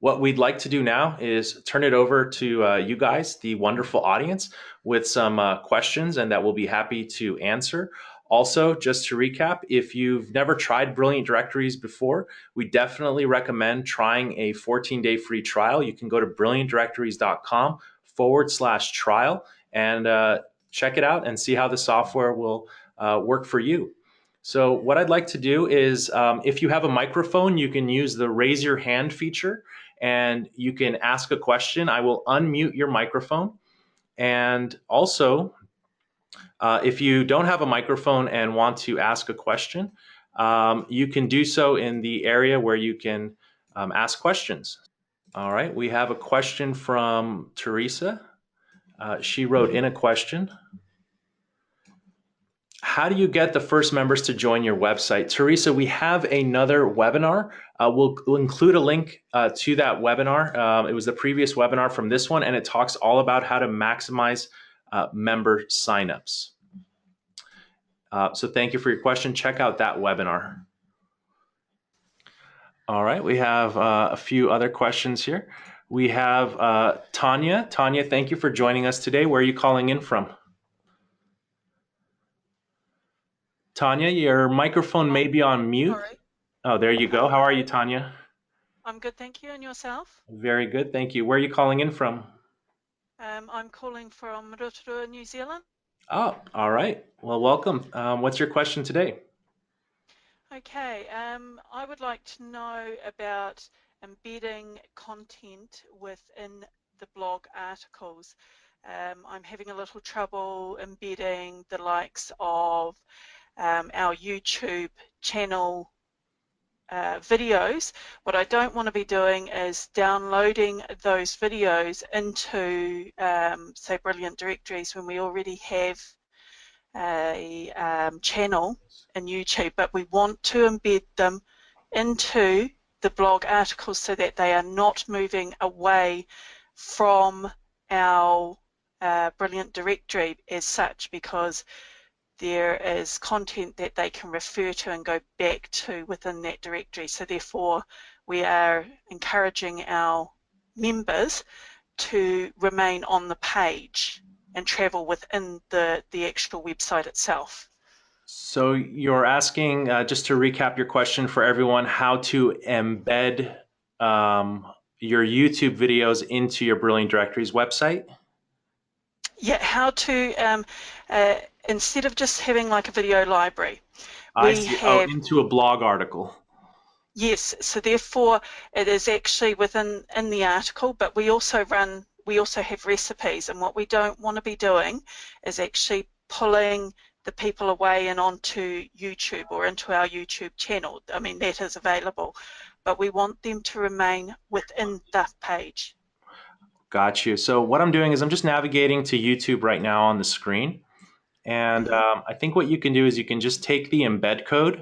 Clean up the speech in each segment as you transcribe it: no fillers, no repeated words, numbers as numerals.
What we'd like to do now is turn it over to you guys, the wonderful audience, with some questions and that we'll be happy to answer. Also, just to recap, if you've never tried Brilliant Directories before, we definitely recommend trying a 14-day free trial. You can go to brilliantdirectories.com/trial and check it out and see how the software will work for you. So what I'd like to do is if you have a microphone, you can use the raise your hand feature and you can ask a question. I will unmute your microphone. And also, if you don't have a microphone and want to ask a question, you can do so in the area where you can ask questions. All right, we have a question from Teresa. She wrote in a question. How do you get the first members to join your website? Teresa, we have another webinar. We'll include a link to that webinar. It was the previous webinar from this one, and it talks all about how to maximize member signups. So thank you for your question. Check out that webinar. All right, we have a few other questions here. We have Tanya. Tanya, thank you for joining us today. Where are you calling in from? Tanya, your microphone may be on mute. Sorry. Oh, there you go. How are you, Tanya? I'm good, thank you. And yourself? Very good, thank you. Where are you calling in from? I'm calling from Rotorua, New Zealand. Oh, all right. Well, welcome. What's your question today? Okay, I would like to know about embedding content within the blog articles. I'm having a little trouble embedding the likes of our YouTube channel videos. What I don't want to be doing is downloading those videos into, say, Brilliant Directories when we already have a channel in YouTube, but we want to embed them into the blog articles so that they are not moving away from our Brilliant Directory as such, because there is content that they can refer to and go back to within that directory. So therefore, we are encouraging our members to remain on the page and travel within the actual website itself. So you're asking, just to recap your question for everyone, how to embed your YouTube videos into your Brilliant Directories website? Yeah, how to, instead of just having like a video library, I we see. Oh, have, into a blog article. yes, so therefore it is actually within the article, but we also have recipes, and what we don't want to be doing is actually pulling the people away and onto YouTube or into our YouTube channel. I mean, that is available, but we want them to remain within that page. Got you. So what I'm doing is I'm just navigating to YouTube right now on the screen. And I think what you can do is you can just take the embed code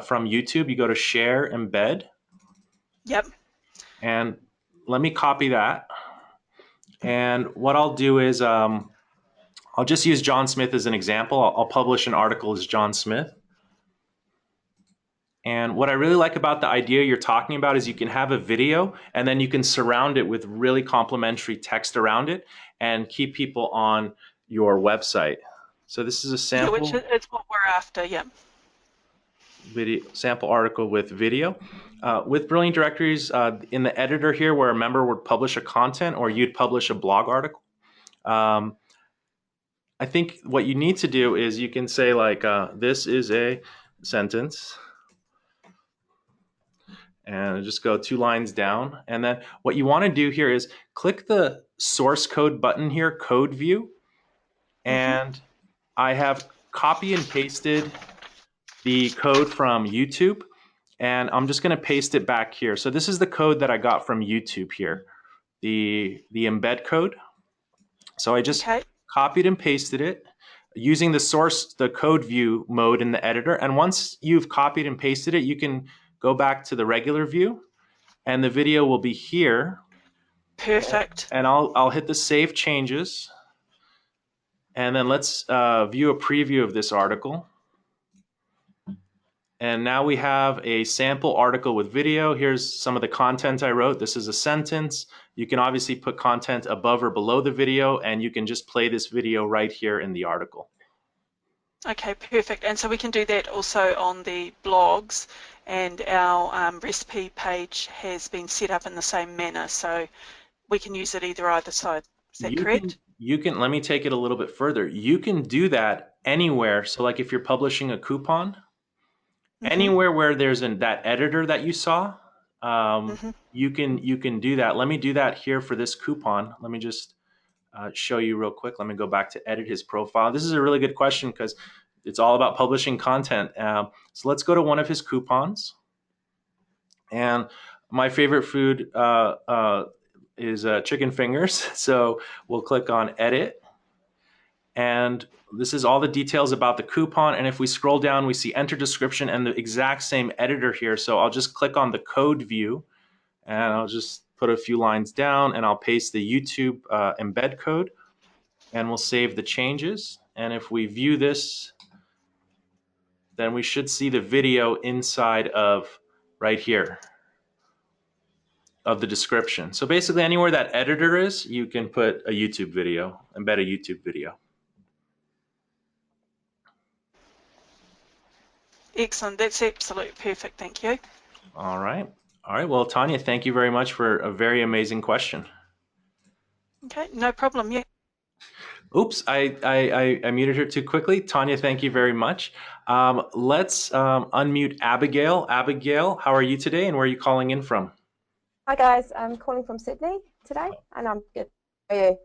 from YouTube. You go to Share Embed. Yep. And let me copy that. And what I'll do is I'll just use John Smith as an example. I'll publish an article as John Smith. And what I really like about the idea you're talking about is you can have a video and then you can surround it with really complimentary text around it and keep people on your website. So this is a Yeah, which sample is what we're after. Yeah. video, sample article with video. With Brilliant Directories, in the editor here where a member would publish a content or you'd publish a blog article, I think what you need to do is you can say like, this is a sentence, and just go 2 lines down. And then what you want to do here is click the source code button here, code view. And I have copy and pasted the code from YouTube. And I'm just going to paste it back here. So this is the code that I got from YouTube here, the embed code. So I just copied and pasted it using the code view mode in the editor. And once you've copied and pasted it, you can go back to the regular view and the video will be here. Perfect. And I'll hit the save changes. And then let's view a preview of this article. And now we have a sample article with video. Here's some of the content I wrote. This is a sentence. You can obviously put content above or below the video, and you can just play this video right here in the article. Okay, perfect. And so we can do that also on the blogs, and our recipe page has been set up in the same manner, so we can use it either side. Is that correct? You can, let me take it a little bit further. You can do that anywhere. So like if you're publishing a coupon, Mm-hmm. anywhere where there's that editor that you saw, Mm-hmm. you can do that. Let me do that here for this coupon. Let me just show you real quick. Let me go back to edit his profile. This is a really good question because it's all about publishing content. So let's go to one of his coupons. And my favorite food is chicken fingers. So we'll click on edit. And this is all the details about the coupon. And if we scroll down, we see enter description and the exact same editor here. So I'll just click on the code view and I'll just put a few lines down and I'll paste the YouTube embed code and we'll save the changes. And if we view this, then we should see the video inside of right here of the description. So basically anywhere that editor is, you can put a YouTube video, embed a YouTube video. Excellent. That's absolutely perfect. Thank you. All right. All right. Well, Tanya, thank you very much for a very amazing question. Okay, no problem. Yeah. Oops, I muted her too quickly. Tanya, thank you very much. Let's unmute Abigail. Abigail, how are you today and where are you calling in from? Hi guys, I'm calling from Sydney today and I'm good. How are you?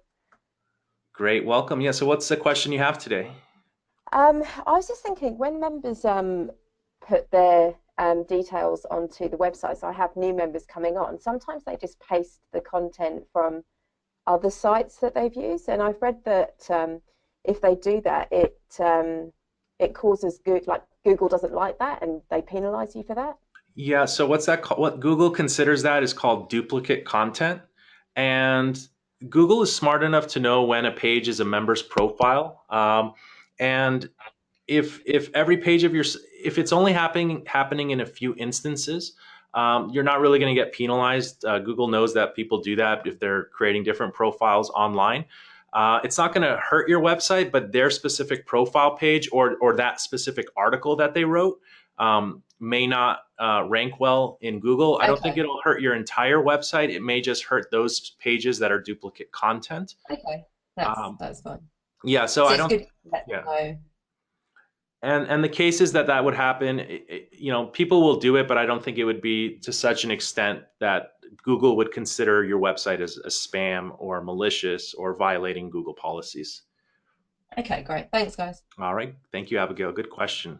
Great, welcome. Yeah, so what's the question you have today? I was just thinking when members put their details onto the website, so I have new members coming on, sometimes they just paste the content from other sites that they've used, and I've read that if they do that, it causes Google doesn't like that and they penalize you for that. Yeah, so what's that called? What Google considers that is called duplicate content. And Google is smart enough to know when a page is a member's profile. And if every page of your if it's only happening in a few instances, you're not really going to get penalized. Google knows that people do that if they're creating different profiles online. It's not going to hurt your website, but their specific profile page or that specific article that they wrote may not rank well in Google. I don't think Okay. it'll hurt your entire website. It may just hurt those pages that are duplicate content. Okay, Um, that's fine. yeah, so So I it's don't. good to let them Yeah. know. And the cases that would happen, you know, people will do it, but I don't think it would be to such an extent that Google would consider your website as a spam or malicious or violating Google policies. Okay, great. Thanks, guys. All right. Thank you, Abigail. Good question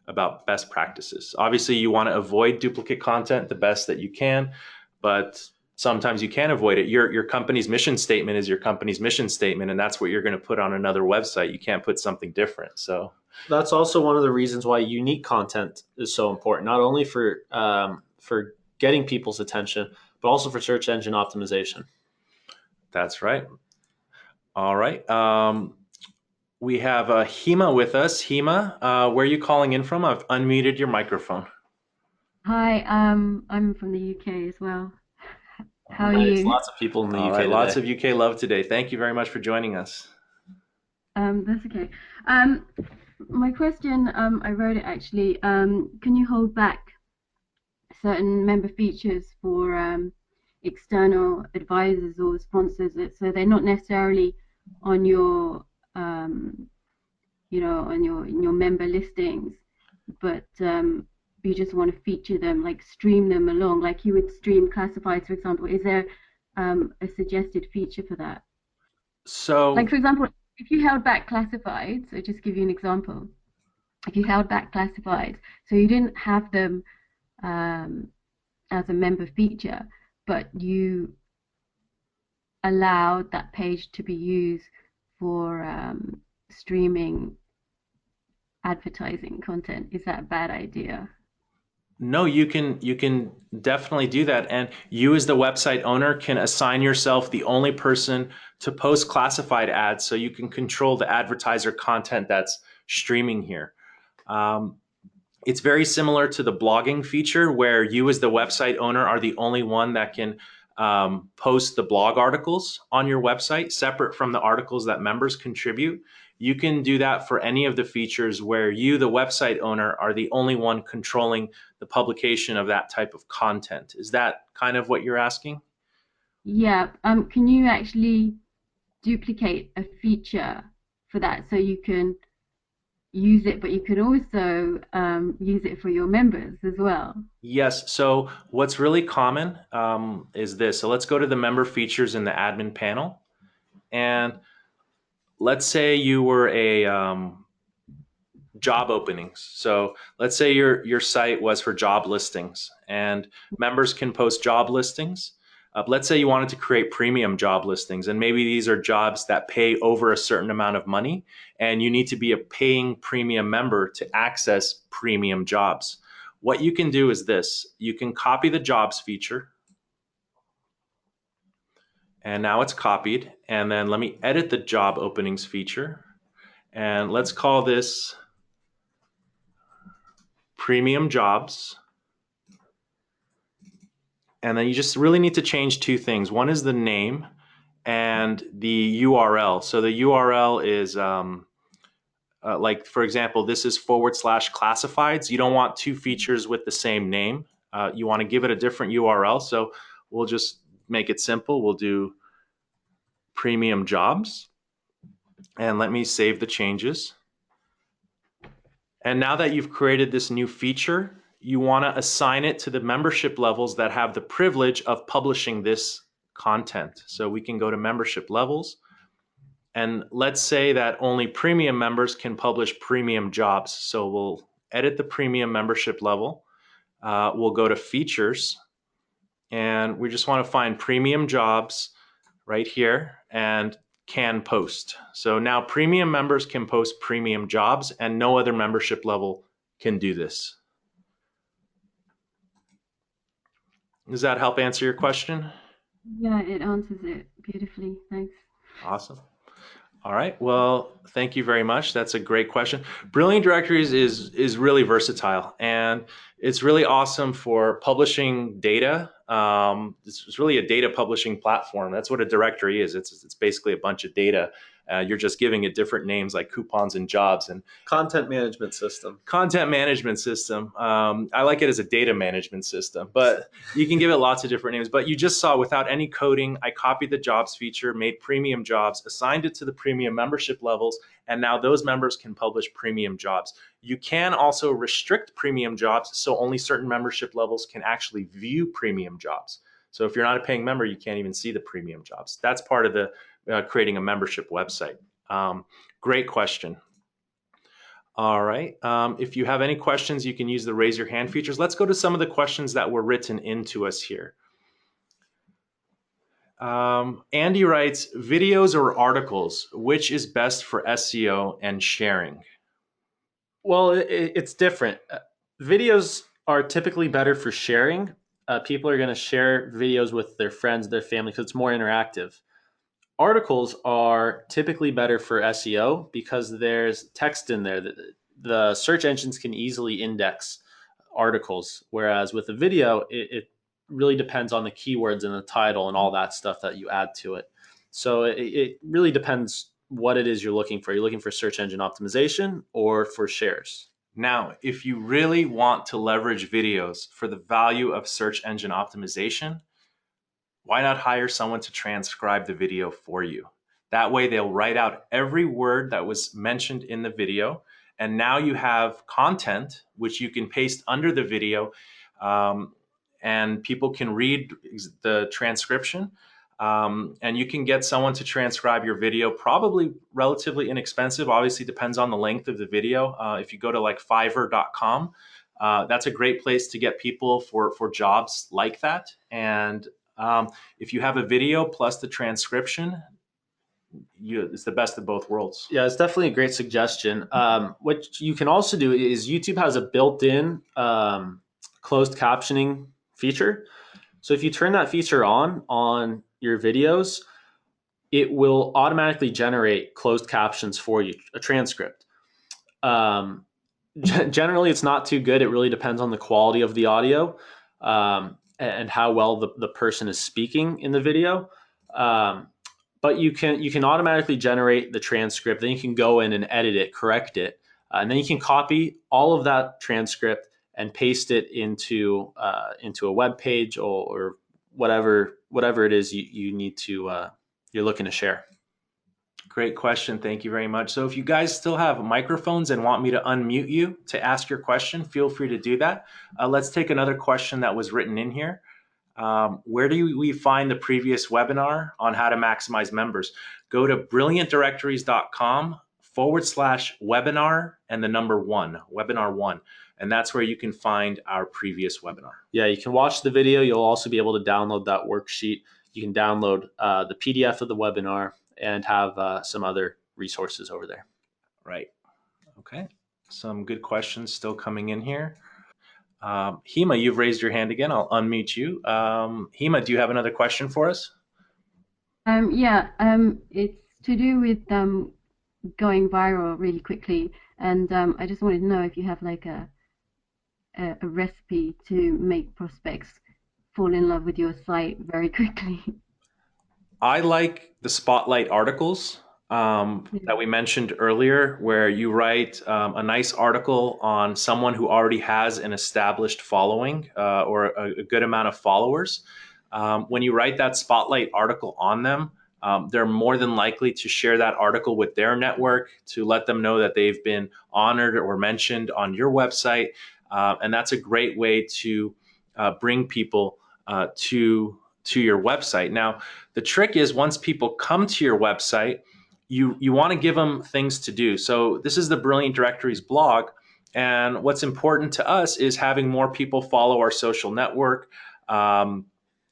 about best practices. Obviously, you want to avoid duplicate content the best that you can, but sometimes you can't avoid it. Your company's mission statement is your company's mission statement, and that's what you're going to put on another website. You can't put something different. So That's also one of the reasons why unique content is so important, not only for getting people's attention, but also for search engine optimization. that's right. All right. We have Hema with us. Hema, where are you calling in from? I've unmuted your microphone. Hi, I'm from the UK as well. How are Nice. you? Lots of people in the All UK right. today. Lots of UK love today. Thank you very much for joining us. That's okay. My question, I wrote it actually. Can you hold back certain member features for external advisors or sponsors, so they're not necessarily on your, on your member listings, but you just want to feature them, like stream them along, like you would stream classifieds, for example. Is there a suggested feature for that? So, Like, for example, if you held back classifieds, so just give you an example, if you held back classifieds, so you didn't have them as a member feature, but you allowed that page to be used for streaming advertising content, is that a bad idea? no, you can definitely do that, and you as the website owner can assign yourself the only person to post classified ads, so you can control the advertiser content that's streaming here. Um, It's very similar to the blogging feature where you as the website owner are the only one that can post the blog articles on your website separate from the articles that members contribute. You can do that for any of the features where you, the website owner, are the only one controlling the publication of that type of content. Is that kind of what you're asking? Yeah. Can you actually duplicate a feature for that so you can use it, but you can also use it for your members as well? Yes. So what's really common is this. So let's go to the member features in the admin panel. And let's say you were a job openings. So let's say your site was for job listings and members can post job listings. Let's say you wanted to create premium job listings, and maybe these are jobs that pay over a certain amount of money, and you need to be a paying premium member to access premium jobs. What you can do is this. You can copy the jobs feature, and now it's copied. And then let me edit the job openings feature, and let's call this premium jobs. And then you just really need to change two things. One is the name and the URL. So the URL is like, for example, this is / classifieds. You don't want two features with the same name. You want to give it a different URL. So we'll just make it simple. We'll do premium jobs. And let me save the changes. And now that you've created this new feature, you want to assign it to the membership levels that have the privilege of publishing this content. So we can go to membership levels. And let's say that only premium members can publish premium jobs. So we'll edit the premium membership level. We'll go to features. And we just want to find premium jobs right here and can post. So now premium members can post premium jobs and no other membership level can do this. Does that help answer your question? Yeah, it answers it beautifully. Thanks. Awesome. All right. Well, thank you very much. That's a great question. Brilliant Directories is really versatile, and it's really awesome for publishing data. It's really a data publishing platform. That's what a directory is. It's basically a bunch of data. You're just giving it different names like coupons and jobs and Content management system. content management system. I like it as a data management system, but you can give it lots of different names. But you just saw without any coding, I copied the jobs feature, made premium jobs, assigned it to the premium membership levels, and now those members can publish premium jobs. You can also restrict premium jobs so only certain membership levels can actually view premium jobs. So if you're not a paying member, you can't even see the premium jobs. That's part of the creating a membership website. Great question. All right. If you have any questions, you can use the raise your hand features. Let's go to some of the questions that were written into us here. Andy writes, videos or articles, which is best for SEO and sharing? Well, it's different. Videos are typically better for sharing. People are going to share videos with their friends, their family, because it's more interactive. Articles are typically better for SEO because there's text in there. The search engines can easily index articles, whereas with a video, it really depends on the keywords and the title and all that stuff that you add to it. So it really depends what it is you're looking for. You're looking for search engine optimization or for shares. Now, if you really want to leverage videos for the value of search engine optimization, why not hire someone to transcribe the video for you? That way they'll write out every word that was mentioned in the video. And now you have content which you can paste under the video, and people can read the transcription. And you can get someone to transcribe your video, probably relatively inexpensive. Obviously depends on the length of the video. If you go to like fiverr.com, that's a great place to get people for jobs like that. And if you have a video plus the transcription, it's the best of both worlds. Yeah, it's definitely a great suggestion. What you can also do is YouTube has a built-in closed captioning feature. So if you turn that feature on your videos, it will automatically generate closed captions for you, a transcript. Generally, it's not too good. It really depends on the quality of the audio, and how well the person is speaking in the video. Um, but you can automatically generate the transcript. Then you can go in and edit it, correct it, and then you can copy all of that transcript and paste it into a web page, or whatever it is you need to you're looking to share. Great question. Thank you very much. So if you guys still have microphones and want me to unmute you to ask your question, feel free to do that. Let's take another question that was written in here. Where do we find the previous webinar on how to maximize members? Go to brilliantdirectories.com/webinar and the number one, webinar one. And that's where you can find our previous webinar. Yeah, you can watch the video. You'll also be able to download that worksheet. You can download the PDF of the webinar and have some other resources over there. Right. Okay. Some good questions still coming in here. Hema, you've raised your hand again. I'll unmute you. Hema, do you have another question for us? Yeah, it's to do with going viral really quickly, and I just wanted to know if you have like a recipe to make prospects fall in love with your site very quickly. I like the spotlight articles that we mentioned earlier, where you write a nice article on someone who already has an established following or a good amount of followers. When you write that spotlight article on them, they're more than likely to share that article with their network to let them know that they've been honored or mentioned on your website. And that's a great way to bring people to your website. Now, the trick is once people come to your website, you want to give them things to do. So this is the Brilliant Directories blog. And what's important to us is having more people follow our social network,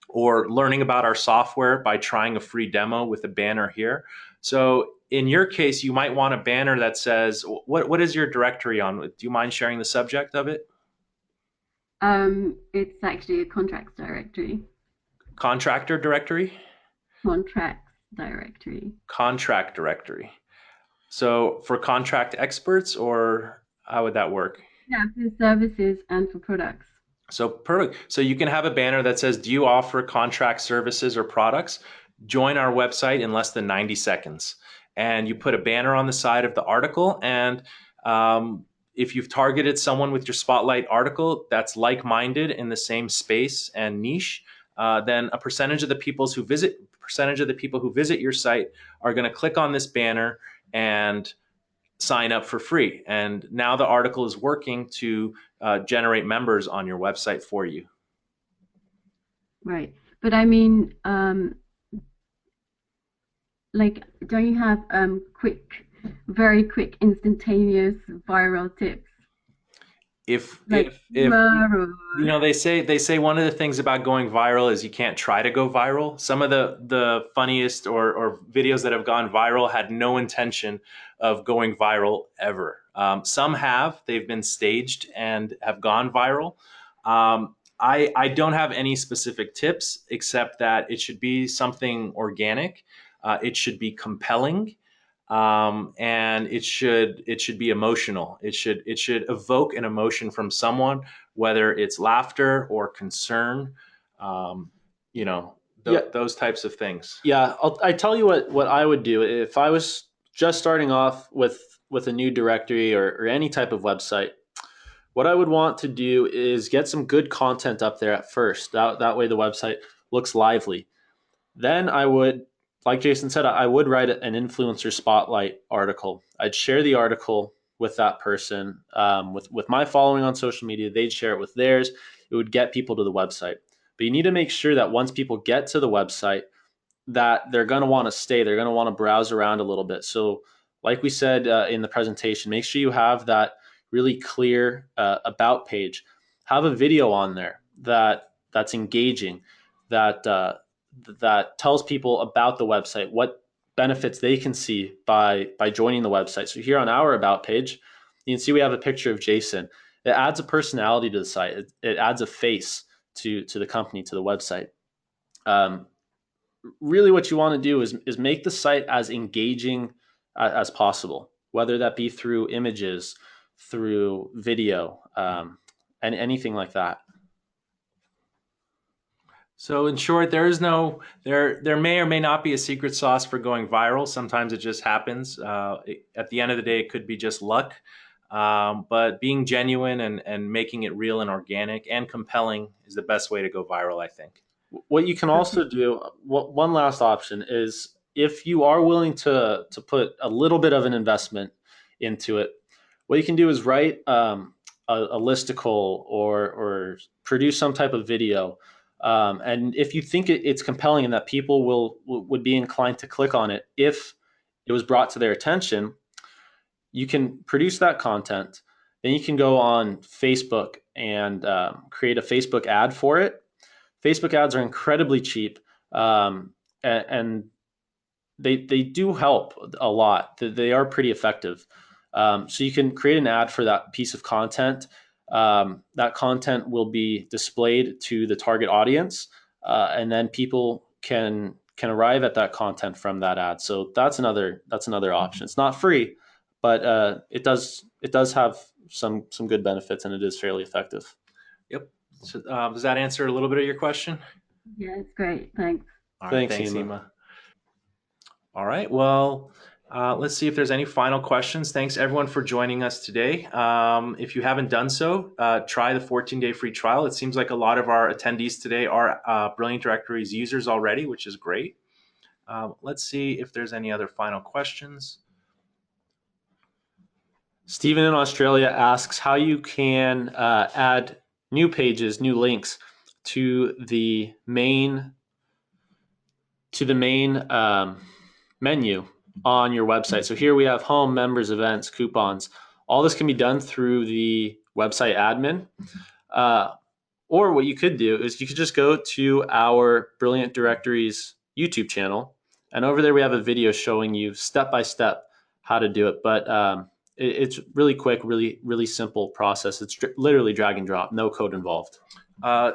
or learning about our software by trying a free demo with a banner here. So in your case, you might want a banner that says, what is your directory on? Do you mind sharing the subject of it? It's actually a contracts directory. Contractor directory? Contracts directory. Contract directory. So for contract experts, or how would that work? Yeah, for services and for products. So perfect. So you can have a banner that says, do you offer contract services or products? Join our website in less than 90 seconds. And you put a banner on the side of the article. And if you've targeted someone with your spotlight article that's like-minded in the same space and niche, then a percentage of the people who visit your site are going to click on this banner and sign up for free. And now the article is working to generate members on your website for you. Right. But I mean, like, don't you have very quick, instantaneous viral tips? If Or... they say one of the things about going viral is you can't try to go viral. Some of the funniest or videos that have gone viral had no intention of going viral ever. Some have. They've been staged and have gone viral. I don't have any specific tips except that it should be something organic. It should be compelling. And it should be emotional. It should evoke an emotion from someone, whether it's laughter or concern, those types of things. Yeah, I tell you what I would do if I was just starting off with a new directory or any type of website. What I would want to do is get some good content up there at first. That way the website looks lively. Then I would, like Jason said, I would write an influencer spotlight article. I'd share the article with that person, with my following on social media. They'd share it with theirs. It would get people to the website. But you need to make sure that once people get to the website, that they're going to want to stay. They're going to want to browse around a little bit. So like we said in the presentation, make sure you have that really clear about page. Have a video on there that's engaging, that tells people about the website, what benefits they can see by joining the website. So here on our about page, you can see we have a picture of Jason. It adds a personality to the site. It adds a face to the company, to the website. Really what you want to do is make the site as engaging as possible, whether that be through images, through video, and anything like that. So in short, there may or may not be a secret sauce for going viral. Sometimes it just happens. At the end of the day, it could be just luck. But being genuine and making it real and organic and compelling is the best way to go viral, I think. What you can also do, one last option is, if you are willing to put a little bit of an investment into it, what you can do is write a listicle or produce some type of video. And if you think it's compelling and that people would be inclined to click on it if it was brought to their attention, you can produce that content. Then you can go on Facebook and create a Facebook ad for it. Facebook ads are incredibly cheap, and they do help a lot. They are pretty effective. So you can create an ad for that piece of content. That content will be displayed to the target audience, and then people can arrive at that content from that ad. So that's another option. It's not free, but it does have some good benefits, and it is fairly effective. Yep. So, does that answer a little bit of your question? Yeah, it's great. Thanks. All right, thanks, Ema. All right. Well, let's see if there's any final questions. Thanks, everyone, for joining us today. If you haven't done so, try the 14-day free trial. It seems like a lot of our attendees today are Brilliant Directories users already, which is great. Let's see if there's any other final questions. Stephen in Australia asks how you can add new pages, new links to the main menu on your website. So here we have home, members, events, coupons. All this can be done through the website admin. Or what you could do is you could just go to our Brilliant Directories YouTube channel, and over there we have a video showing you step by step how to do it. But it's really quick, really simple process. It's literally drag and drop, no code involved.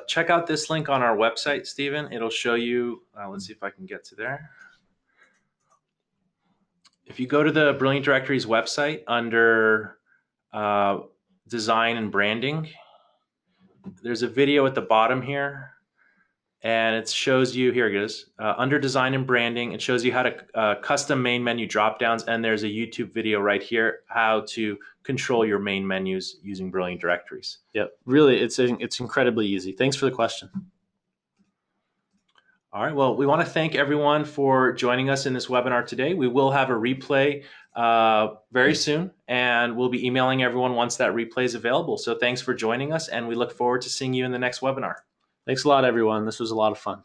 Check out this link on our website, Stephen. It'll show you. Let's see if I can get to there. If you go to the Brilliant Directories website under design and branding, there's a video at the bottom here, and it shows you, here it is, under design and branding, it shows you how to custom main menu dropdowns, and there's a YouTube video right here, how to control your main menus using Brilliant Directories. Yep, really, it's incredibly easy. Thanks for the question. All right, well, we want to thank everyone for joining us in this webinar today. We will have a replay very soon, and we'll be emailing everyone once that replay is available. So thanks for joining us, and we look forward to seeing you in the next webinar. Thanks a lot, everyone. This was a lot of fun.